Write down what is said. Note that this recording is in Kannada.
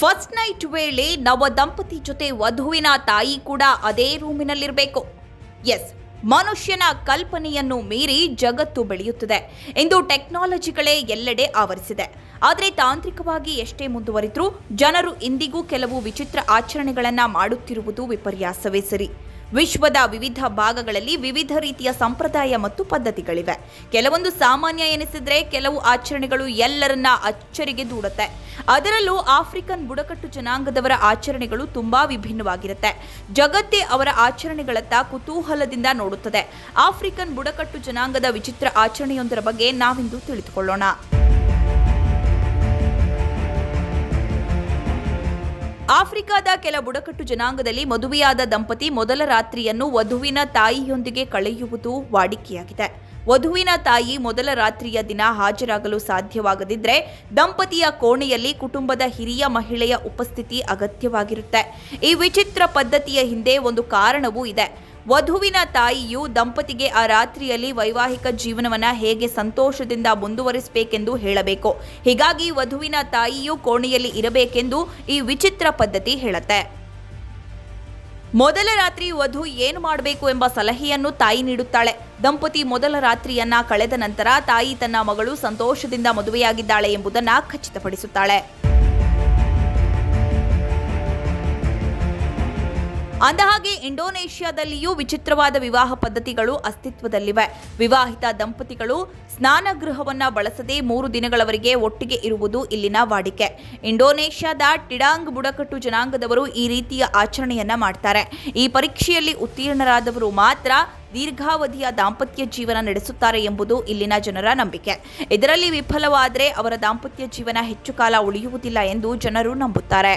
ಫಸ್ಟ್ ನೈಟ್ ವೇಳೆ ನವ ದಂಪತಿ ಜೊತೆ ವಧುವಿನ ತಾಯಿ ಕೂಡ ಅದೇ ರೂಮಿನಲ್ಲಿರಬೇಕು. ಎಸ್, ಮನುಷ್ಯನ ಕಲ್ಪನೆಯನ್ನು ಮೀರಿ ಜಗತ್ತು ಬೆಳೆಯುತ್ತದೆ. ಇಂದು ಟೆಕ್ನಾಲಜಿಗಳೇ ಎಲ್ಲೆಡೆ ಆವರಿಸಿದೆ. ಆದರೆ ತಾಂತ್ರಿಕವಾಗಿ ಎಷ್ಟೇ ಮುಂದುವರಿದ್ರೂ ಜನರು ಇಂದಿಗೂ ಕೆಲವು ವಿಚಿತ್ರ ಆಚರಣೆಗಳನ್ನು ಮಾಡುತ್ತಿರುವುದು ವಿಪರ್ಯಾಸವೇ ಸರಿ. ವಿಶ್ವದ ವಿವಿಧ ಭಾಗಗಳಲ್ಲಿ ವಿವಿಧ ರೀತಿಯ ಸಂಪ್ರದಾಯ ಮತ್ತು ಪದ್ಧತಿಗಳಿವೆ. ಕೆಲವೊಂದು ಸಾಮಾನ್ಯ ಎನಿಸಿದ್ರೆ ಕೆಲವು ಆಚರಣೆಗಳು ಎಲ್ಲರನ್ನ ಅಚ್ಚರಿಗೆ ದೂಡುತ್ತೆ. ಅದರಲ್ಲೂ ಆಫ್ರಿಕನ್ ಬುಡಕಟ್ಟು ಜನಾಂಗದವರ ಆಚರಣೆಗಳು ತುಂಬಾ ವಿಭಿನ್ನವಾಗಿರುತ್ತೆ. ಜಗತ್ತೇ ಅವರ ಆಚರಣೆಗಳತ್ತ ಕುತೂಹಲದಿಂದ ನೋಡುತ್ತದೆ. ಆಫ್ರಿಕನ್ ಬುಡಕಟ್ಟು ಜನಾಂಗದ ವಿಚಿತ್ರ ಆಚರಣೆಯೊಂದರ ಬಗ್ಗೆ ನಾವಿಂದು ತಿಳಿದುಕೊಳ್ಳೋಣ. ಆಫ್ರಿಕಾದ ಕೆಲ ಬುಡಕಟ್ಟು ಜನಾಂಗದಲ್ಲಿ ಮದುವೆಯಾದ ದಂಪತಿ ಮೊದಲ ರಾತ್ರಿಯನ್ನು ವಧುವಿನ ತಾಯಿಯೊಂದಿಗೆ ಕಳೆಯುವುದು ವಾಡಿಕೆಯಾಗಿದೆ. ವಧುವಿನ ತಾಯಿ ಮೊದಲ ರಾತ್ರಿಯ ದಿನ ಹಾಜರಾಗಲು ಸಾಧ್ಯವಾಗದಿದ್ದರೆ ದಂಪತಿಯ ಕೋಣೆಯಲ್ಲಿ ಕುಟುಂಬದ ಹಿರಿಯ ಮಹಿಳೆಯ ಉಪಸ್ಥಿತಿ ಅಗತ್ಯವಾಗಿರುತ್ತೆ. ಈ ವಿಚಿತ್ರ ಪದ್ಧತಿಯ ಹಿಂದೆ ಒಂದು ಕಾರಣವೂ ಇದೆ. ವಧುವಿನ ತಾಯಿಯು ದಂಪತಿಗೆ ಆ ರಾತ್ರಿಯಲ್ಲಿ ವೈವಾಹಿಕ ಜೀವನವನ್ನ ಹೇಗೆ ಸಂತೋಷದಿಂದ ಮುಂದುವರಿಸಬೇಕೆಂದು ಹೇಳಬೇಕು. ಹೀಗಾಗಿ ವಧುವಿನ ತಾಯಿಯು ಕೋಣೆಯಲ್ಲಿ ಇರಬೇಕೆಂದು ಈ ವಿಚಿತ್ರ ಪದ್ಧತಿ ಹೇಳುತ್ತೆ. ಮೊದಲ ರಾತ್ರಿ ವಧು ಏನು ಮಾಡಬೇಕು ಎಂಬ ಸಲಹೆಯನ್ನು ತಾಯಿ ನೀಡುತ್ತಾಳೆ. ದಂಪತಿ ಮೊದಲ ರಾತ್ರಿಯನ್ನ ಕಳೆದ ನಂತರ ತಾಯಿ ತನ್ನ ಮಗಳು ಸಂತೋಷದಿಂದ ಮದುವೆಯಾಗಿದ್ದಾಳೆ ಎಂಬುದನ್ನು ಖಚಿತಪಡಿಸುತ್ತಾಳೆ. ಅಂದಹಾಗೆ ಇಂಡೋನೇಷ್ಯಾದಲ್ಲಿಯೂ ವಿಚಿತ್ರವಾದ ವಿವಾಹ ಪದ್ಧತಿಗಳು ಅಸ್ತಿತ್ವದಲ್ಲಿವೆ. ವಿವಾಹಿತ ದಂಪತಿಗಳು ಸ್ನಾನಗೃಹವನ್ನ ಬಳಸದೆ 3 ದಿನಗಳವರೆಗೆ ಒಟ್ಟಿಗೆ ಇರುವುದು ಇಲ್ಲಿನ ವಾಡಿಕೆ. ಇಂಡೋನೇಷ್ಯಾದ ಟಿಡಾಂಗ್ ಬುಡಕಟ್ಟು ಜನಾಂಗದವರು ಈ ರೀತಿಯ ಆಚರಣೆಯನ್ನ ಮಾಡ್ತಾರೆ. ಈ ಪರೀಕ್ಷೆಯಲ್ಲಿ ಉತ್ತೀರ್ಣರಾದವರು ಮಾತ್ರ ದೀರ್ಘಾವಧಿಯ ದಾಂಪತ್ಯ ಜೀವನ ನಡೆಸುತ್ತಾರೆ ಎಂಬುದು ಇಲ್ಲಿನ ಜನರ ನಂಬಿಕೆ. ಇದರಲ್ಲಿ ವಿಫಲವಾದರೆ ಅವರ ದಾಂಪತ್ಯ ಜೀವನ ಹೆಚ್ಚು ಕಾಲ ಉಳಿಯುವುದಿಲ್ಲ ಎಂದು ಜನರು ನಂಬುತ್ತಾರೆ.